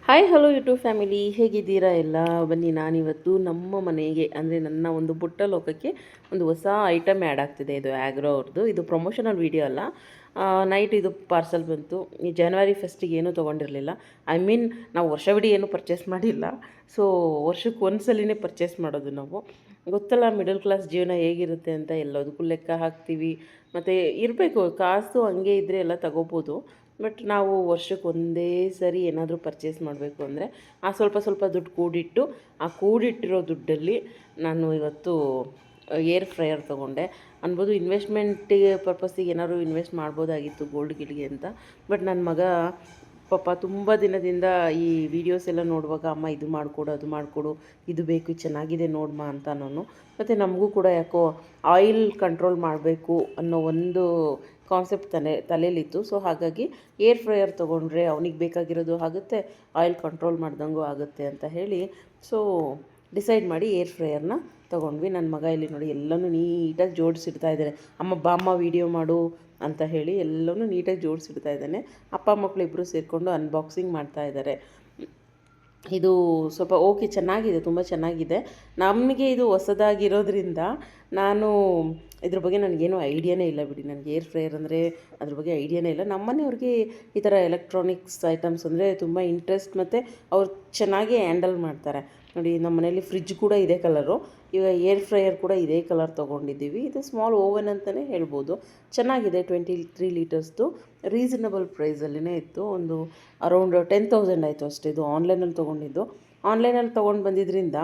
Hi hello YouTube family, ಹೇಗಿದ್ದೀರಾ ಎಲ್ಲ? ಬನ್ನಿ, ನಾನಿವತ್ತು ನಮ್ಮ ಮನೆಗೆ ಅಂದರೆ ನನ್ನ ಒಂದು ಪುಟ್ಟ ಲೋಕಕ್ಕೆ ಒಂದು ಹೊಸ ಐಟಮ್ ಆ್ಯಡ್ ಆಗ್ತಿದೆ. ಇದು ಆಗ್ರೋ ಅವ್ರದ್ದು. ಇದು ಪ್ರಮೋಷನಲ್ ವೀಡಿಯೋ ಅಲ್ಲ. ನೈಟ್ ಇದು ಪಾರ್ಸಲ್ ಬಂತು. ಈ ಜನವರಿ ಫಸ್ಟಿಗೆ ಏನೂ ತೊಗೊಂಡಿರಲಿಲ್ಲ. ಐ ಮೀನ್, ನಾವು ವರ್ಷವಿಡೀ ಏನೂ ಪರ್ಚೇಸ್ ಮಾಡಿಲ್ಲ. ಸೊ ವರ್ಷಕ್ಕೆ ಒಂದ್ಸಲಿನೇ ಪರ್ಚೇಸ್ ಮಾಡೋದು ನಾವು. ಗೊತ್ತಲ್ಲ, ಮಿಡಲ್ ಕ್ಲಾಸ್ ಜೀವನ ಹೇಗಿರುತ್ತೆ ಅಂತ. ಎಲ್ಲದಕ್ಕೂ ಲೆಕ್ಕ ಹಾಕ್ತೀವಿ. ಮತ್ತು ಇರಬೇಕು ಕಾಸು, ಹಂಗೆ ಇದ್ದರೆ ಎಲ್ಲ ತಗೋಬೋದು. ಬಟ್ ನಾವು ವರ್ಷಕ್ಕೆ ಒಂದೇ ಸರಿ ಏನಾದರೂ ಪರ್ಚೇಸ್ ಮಾಡಬೇಕು ಅಂದರೆ ಆ ಸ್ವಲ್ಪ ಸ್ವಲ್ಪ ದುಡ್ಡು ಕೂಡಿಟ್ಟು, ಆ ಕೂಡಿಟ್ಟಿರೋ ದುಡ್ಡಲ್ಲಿ ನಾನು ಇವತ್ತು ಏರ್ ಫ್ರೈಯರ್ ತೊಗೊಂಡೆ ಅನ್ಬೋದು. ಇನ್ವೆಸ್ಟ್ಮೆಂಟಿಗೆ ಪರ್ಪಸ್ಸಿಗೆ ಏನಾದರೂ ಇನ್ವೆಸ್ಟ್ ಮಾಡ್ಬೋದಾಗಿತ್ತು ಗೋಲ್ಡ್ ಗಿಲ್ಗೆ ಅಂತ. ಬಟ್ ನನ್ನ ಮಗ ಪಾಪ ತುಂಬ ದಿನದಿಂದ ಈ ವಿಡಿಯೋಸ್ ಎಲ್ಲ ನೋಡುವಾಗ, ಅಮ್ಮ ಇದು ಮಾಡಿಕೊಡು, ಅದು ಮಾಡಿಕೊಡು, ಇದು ಬೇಕು, ಚೆನ್ನಾಗಿದೆ ನೋಡಮ್ಮ ಅಂತ ನಾನು. ಮತ್ತು ನಮಗೂ ಕೂಡ ಯಾಕೋ ಆಯಿಲ್ ಕಂಟ್ರೋಲ್ ಮಾಡಬೇಕು ಅನ್ನೋ ಒಂದು ಕಾನ್ಸೆಪ್ಟ್ ತಲೆಯಲ್ಲಿತ್ತು. ಸೊ ಹಾಗಾಗಿ ಏರ್ ಫ್ರೈಯರ್ ತೊಗೊಂಡ್ರೆ ಅವನಿಗೆ ಬೇಕಾಗಿರೋದು ಆಗುತ್ತೆ, ಆಯಿಲ್ ಕಂಟ್ರೋಲ್ ಮಾಡ್ದಂಗೂ ಆಗುತ್ತೆ ಅಂತ ಹೇಳಿ ಸೊ ಡಿಸೈಡ್ ಮಾಡಿ ಏರ್ ಫ್ರೈಯರ್ನ ತೊಗೊಂಡ್ವಿ. ನನ್ನ ಮಗ ಇಲ್ಲಿ ನೋಡಿ ಎಲ್ಲನೂ ನೀಟಾಗಿ ಜೋಡಿಸಿಡ್ತಾ ಇದ್ದಾರೆ. ಅಮ್ಮ ಬಾಮ್ಮ ವೀಡಿಯೋ ಮಾಡು ಅಂತ ಹೇಳಿ ಎಲ್ಲನೂ ನೀಟಾಗಿ ಜೋಡಿಸಿಡ್ತಾ ಇದ್ದಾನೆ. ಅಪ್ಪ ಮಕ್ಕಳು ಇಬ್ಬರು ಸೇರಿಕೊಂಡು ಅನ್ಬಾಕ್ಸಿಂಗ್ ಮಾಡ್ತಾಯಿದ್ದಾರೆ. ಇದು ಸ್ವಲ್ಪ ಓಕೆ, ಚೆನ್ನಾಗಿದೆ, ತುಂಬ ಚೆನ್ನಾಗಿದೆ. ನಮಗೆ ಇದು ಹೊಸದಾಗಿರೋದ್ರಿಂದ ನಾನು ಇದ್ರ ಬಗ್ಗೆ ನನಗೇನು ಐಡಿಯಾನೇ ಇಲ್ಲ ಬಿಡಿ. ನನಗೆ ಏರ್ ಫ್ರೈಯರ್ ಅಂದರೆ ಅದ್ರ ಬಗ್ಗೆ ಐಡಿಯಾನೇ ಇಲ್ಲ. ನಮ್ಮ ಮನೆಯವ್ರಿಗೆ ಈ ಥರ ಎಲೆಕ್ಟ್ರಾನಿಕ್ಸ್ ಐಟಮ್ಸ್ ಅಂದರೆ ತುಂಬ ಇಂಟ್ರೆಸ್ಟ್, ಮತ್ತು ಅವ್ರು ಚೆನ್ನಾಗಿ ಹ್ಯಾಂಡಲ್ ಮಾಡ್ತಾರೆ. ನೋಡಿ, ನಮ್ಮ ಮನೇಲಿ ಫ್ರಿಜ್ ಕೂಡ ಇದೇ ಕಲರು. ಈಗ ಏರ್ ಫ್ರೈಯರ್ ಕೂಡ ಇದೇ ಕಲರ್ ತೊಗೊಂಡಿದ್ದೀವಿ. ಇದು ಸ್ಮಾಲ್ ಓವನ್ ಅಂತಲೇ ಹೇಳ್ಬೋದು. ಚೆನ್ನಾಗಿದೆ. 23 ಲೀಟರ್ಸ್ದು ರೀಸನಬಲ್ ಪ್ರೈಸಲ್ಲಿನೇ ಇತ್ತು. ಒಂದು ಅರೌಂಡ್ 10,000 ಆಯಿತು ಅಷ್ಟೇ. ಇದು ಆನ್ಲೈನಲ್ಲಿ ತೊಗೊಂಡಿದ್ದು. ಆನ್ಲೈನಲ್ಲಿ ತೊಗೊಂಡು ಬಂದಿದ್ದರಿಂದ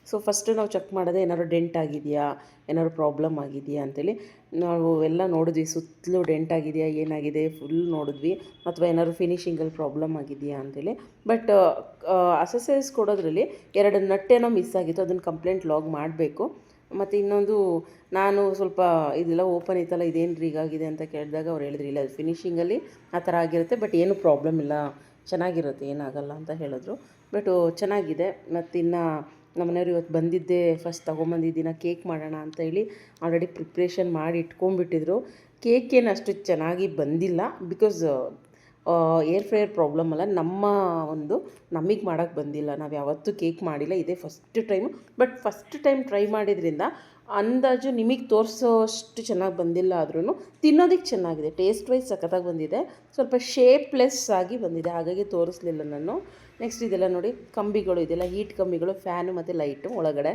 ಸೊ ಫಸ್ಟು ನಾವು ಚೆಕ್ ಮಾಡೋದೇ ಏನಾದ್ರು ಡೆಂಟ್ ಆಗಿದೆಯಾ, ಏನಾದ್ರು ಪ್ರಾಬ್ಲಮ್ ಆಗಿದೆಯಾ ಅಂತೇಳಿ ನಾವು ಎಲ್ಲ ನೋಡಿದ್ವಿ. ಸುತ್ತಲೂ ಡೆಂಟ್ ಆಗಿದೆಯಾ, ಏನಾಗಿದೆ ಫುಲ್ ನೋಡಿದ್ವಿ. ಅಥವಾ ಏನಾದ್ರು ಫಿನಿಷಿಂಗಲ್ಲಿ ಪ್ರಾಬ್ಲಮ್ ಆಗಿದೆಯಾ ಅಂತೇಳಿ. ಬಟ್ ಅಸೆಸರೀಸ್ ಕೊಡೋದ್ರಲ್ಲಿ 2 ನಟ್ಟೇನೋ ಮಿಸ್ ಆಗಿತ್ತು. ಅದನ್ನು ಕಂಪ್ಲೇಂಟ್ ಲಾಗ್ ಮಾಡಬೇಕು. ಮತ್ತು ಇನ್ನೊಂದು, ನಾನು ಸ್ವಲ್ಪ ಇದೆಲ್ಲ ಓಪನ್ ಇತ್ತಲ್ಲ, ಇದೇನು ಹೀಗಾಗಿದೆ ಅಂತ ಕೇಳಿದಾಗ ಅವ್ರು ಹೇಳಿದ್ರು, ಇಲ್ಲ ಅದು ಫಿನಿಷಿಂಗಲ್ಲಿ ಆ ಥರ ಆಗಿರುತ್ತೆ, ಬಟ್ ಏನೂ ಪ್ರಾಬ್ಲಮ್ ಇಲ್ಲ, ಚೆನ್ನಾಗಿರುತ್ತೆ, ಏನಾಗಲ್ಲ ಅಂತ ಹೇಳಿದ್ರು. ಬಟ್ ಚೆನ್ನಾಗಿದೆ. ಮತ್ತು ಇನ್ನು ನಮ್ಮನೆಯವ್ರು ಇವತ್ತು ಬಂದಿದ್ದೆ, ಫಸ್ಟ್ ತೊಗೊಂಬಂದಿದ್ದಿನ ಕೇಕ್ ಮಾಡೋಣ ಅಂತ ಹೇಳಿ ಆಲ್ರೆಡಿ ಪ್ರಿಪ್ರೇಷನ್ ಮಾಡಿ ಇಟ್ಕೊಂಡ್ಬಿಟ್ಟಿದ್ರು. ಕೇಕ್ ಏನು ಅಷ್ಟು ಚೆನ್ನಾಗಿ ಬಂದಿಲ್ಲ, ಬಿಕಾಸ್ ಏರ್ ಫ್ರೈಯರ್ ಪ್ರಾಬ್ಲಮ್ ಅಲ್ಲ, ನಮಗೆ ಮಾಡೋಕ್ಕೆ ಬಂದಿಲ್ಲ. ನಾವು ಯಾವತ್ತೂ ಕೇಕ್ ಮಾಡಿಲ್ಲ, ಇದೇ first time. But first time try ಮಾಡಿದ್ರಿಂದ ಅಂದಾಜು ನಿಮಗೆ ತೋರಿಸೋಷ್ಟು ಚೆನ್ನಾಗಿ ಬಂದಿಲ್ಲ, ಆದ್ರೂ ತಿನ್ನೋದಕ್ಕೆ ಚೆನ್ನಾಗಿದೆ. ಟೇಸ್ಟ್ ವೈಸ್ ಸಖತ್ತಾಗಿ ಬಂದಿದೆ. ಸ್ವಲ್ಪ ಶೇಪ್ಲೆಸ್ ಆಗಿ ಬಂದಿದೆ, ಹಾಗಾಗಿ ತೋರಿಸ್ಲಿಲ್ಲ ನಾನು. ನೆಕ್ಸ್ಟ್ ಇದೆಲ್ಲ ನೋಡಿ, ಕಂಬಿಗಳು, ಇದೆಲ್ಲ ಹೀಟ್ ಕಂಬಿಗಳು, ಫ್ಯಾನು ಮತ್ತು ಲೈಟು ಒಳಗಡೆ.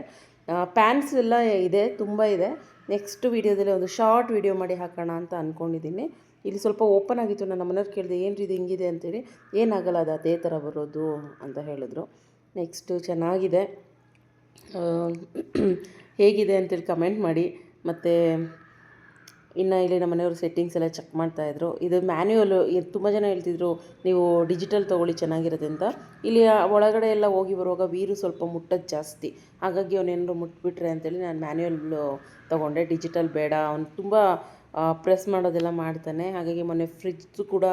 ಪ್ಯಾನ್ಸ್ ಎಲ್ಲ ಇದೆ, ತುಂಬ ಇದೆ. ನೆಕ್ಸ್ಟ್ ವೀಡಿಯೋದಲ್ಲಿ ಒಂದು ಶಾರ್ಟ್ ವೀಡಿಯೋ ಮಾಡಿ ಹಾಕೋಣ ಅಂತ ಅಂದ್ಕೊಂಡಿದ್ದೀನಿ. ಇಲ್ಲಿ ಸ್ವಲ್ಪ ಓಪನ್ ಆಗಿತ್ತು. ನನ್ನ ಮನೆಯವ್ರು ಕೇಳಿದೆ, ಏನು ಇದು ಹಿಂಗಿದೆ ಅಂತೇಳಿ. ಏನಾಗಲ್ಲ, ಅದು ಅದೇ ಥರ ಬರೋದು ಅಂತ ಹೇಳಿದ್ರು. ನೆಕ್ಸ್ಟು ಚೆನ್ನಾಗಿದೆ, ಹೇಗಿದೆ ಅಂತೇಳಿ ಕಮೆಂಟ್ ಮಾಡಿ. ಮತ್ತು ಇನ್ನು ಇಲ್ಲಿ ನಮ್ಮ ಮನೆಯವರು ಸೆಟ್ಟಿಂಗ್ಸ್ ಎಲ್ಲ ಚೆಕ್ ಮಾಡ್ತಾಯಿದ್ರು. ಇದು ಮ್ಯಾನ್ಯುವಲು. ತುಂಬ ಜನ ಹೇಳ್ತಿದ್ರು, ನೀವು ಡಿಜಿಟಲ್ ತೊಗೊಳ್ಳಿ ಚೆನ್ನಾಗಿರುತ್ತೆ ಅಂತ. ಇಲ್ಲಿ ಒಳಗಡೆ ಎಲ್ಲ ಹೋಗಿ ಬರುವಾಗ ವೀರು ಸ್ವಲ್ಪ ಮುಟ್ಟೋದು ಜಾಸ್ತಿ, ಹಾಗಾಗಿ ಅವನೇನಾದ್ರು ಮುಟ್ಬಿಟ್ರೆ ಅಂತೇಳಿ ನಾನು ಮ್ಯಾನ್ಯುವಲ್ ತೊಗೊಂಡೆ. ಡಿಜಿಟಲ್ ಬೇಡ, ಅವ್ನು ತುಂಬ ಪ್ರೆಸ್ ಮಾಡೋದೆಲ್ಲ ಮಾಡ್ತಾನೆ. ಹಾಗಾಗಿ ಮೊನ್ನೆ ಫ್ರಿಜ್ದು ಕೂಡ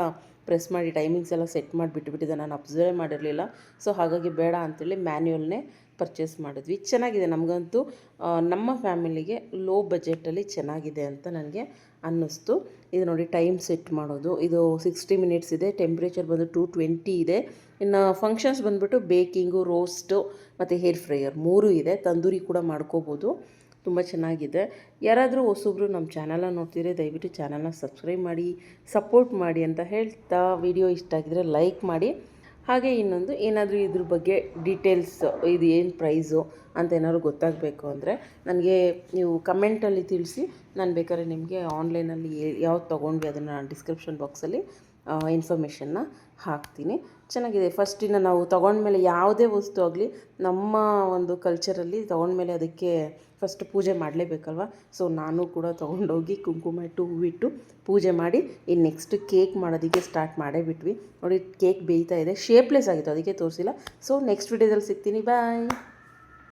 ಪ್ರೆಸ್ ಮಾಡಿ ಟೈಮಿಂಗ್ಸ್ ಎಲ್ಲ ಸೆಟ್ ಮಾಡಿಬಿಟ್ಟಿದ್ದೆ, ನಾನು ಅಬ್ಸರ್ವ್ ಮಾಡಿರಲಿಲ್ಲ. ಸೊ ಹಾಗಾಗಿ ಬೇಡ ಅಂಥೇಳಿ ಮ್ಯಾನ್ಯುವಲ್ನೇ ಪರ್ಚೇಸ್ ಮಾಡಿದ್ವಿ. ಚೆನ್ನಾಗಿದೆ, ನಮಗಂತೂ ನಮ್ಮ ಫ್ಯಾಮಿಲಿಗೆ ಲೋ ಬಜೆಟಲ್ಲಿ ಚೆನ್ನಾಗಿದೆ ಅಂತ ನನಗೆ ಅನ್ನಿಸ್ತು. ಇದು ನೋಡಿ, ಟೈಮ್ ಸೆಟ್ ಮಾಡೋದು. ಇದು 60 ಮಿನಿಟ್ಸ್ ಇದೆ. ಟೆಂಪ್ರೇಚರ್ ಬಂದು 220 ಇದೆ. ಇನ್ನು ಫಂಕ್ಷನ್ಸ್ ಬಂದುಬಿಟ್ಟು ಬೇಕಿಂಗು, ರೋಸ್ಟು ಮತ್ತು ಹೇರ್ ಫ್ರೈಯರ್ 3 ಇದೆ. ತಂದೂರಿ ಕೂಡ ಮಾಡ್ಕೋಬೋದು. ತುಂಬ ಚೆನ್ನಾಗಿದೆ. ಯಾರಾದರೂ ಹೊಸಬ್ರು ನಮ್ಮ ಚಾನಲ್ನ ನೋಡ್ತಿದ್ರೆ ದಯವಿಟ್ಟು ಚಾನಲ್ನ ಸಬ್ಸ್ಕ್ರೈಬ್ ಮಾಡಿ, ಸಪೋರ್ಟ್ ಮಾಡಿ ಅಂತ ಹೇಳ್ತಾ, ವಿಡಿಯೋ ಇಷ್ಟ ಆಗಿದರೆ ಲೈಕ್ ಮಾಡಿ. ಹಾಗೆ ಇನ್ನೊಂದು, ಏನಾದರೂ ಇದ್ರ ಬಗ್ಗೆ ಡೀಟೇಲ್ಸ್, ಇದು ಏನು ಪ್ರೈಸು ಅಂತ ಏನಾದ್ರು ಗೊತ್ತಾಗಬೇಕು ಅಂದರೆ ನನಗೆ ನೀವು ಕಮೆಂಟಲ್ಲಿ ತಿಳಿಸಿ. ನಾನು ಬೇಕಾದ್ರೆ ನಿಮಗೆ ಆನ್ಲೈನಲ್ಲಿ ಯಾವ್ದು ತೊಗೊಂಡ್ವಿ ಅದನ್ನು ನಾನು ಡಿಸ್ಕ್ರಿಪ್ಷನ್ ಬಾಕ್ಸಲ್ಲಿ ಇನ್ಫಾರ್ಮೇಷನ್ನ ಹಾಕ್ತೀನಿ. ಚೆನ್ನಾಗಿದೆ. ಫಸ್ಟಿನ ನಾವು ತೊಗೊಂಡ್ಮೇಲೆ ಯಾವುದೇ ವಸ್ತು ಆಗಲಿ ನಮ್ಮ ಒಂದು ಕಲ್ಚರಲ್ಲಿ ತೊಗೊಂಡ್ಮೇಲೆ ಅದಕ್ಕೆ ಫಸ್ಟ್ ಪೂಜೆ ಮಾಡಲೇಬೇಕಲ್ವ. ಸೊ ನಾನು ಕೂಡ ತೊಗೊಂಡೋಗಿ ಕುಂಕುಮ ಇಟ್ಟು, ಹೂವಿಟ್ಟು ಪೂಜೆ ಮಾಡಿ ಇನ್ನು ನೆಕ್ಸ್ಟ್ ಕೇಕ್ ಮಾಡೋದಕ್ಕೆ ಸ್ಟಾರ್ಟ್ ಮಾಡೇ ಬಿಟ್ವಿ. ನೋಡಿ, ಕೇಕ್ ಬೇಯ್ತಾ ಇದೆ. ಶೇಪ್ಲೆಸ್ ಆಗಿತ್ತು, ಅದಕ್ಕೆ ತೋರಿಸಿಲ್ಲ. ಸೊ ನೆಕ್ಸ್ಟ್ ವಿಡಿಯೋದಲ್ಲಿ ಸಿಗ್ತೀನಿ. ಬಾಯ್.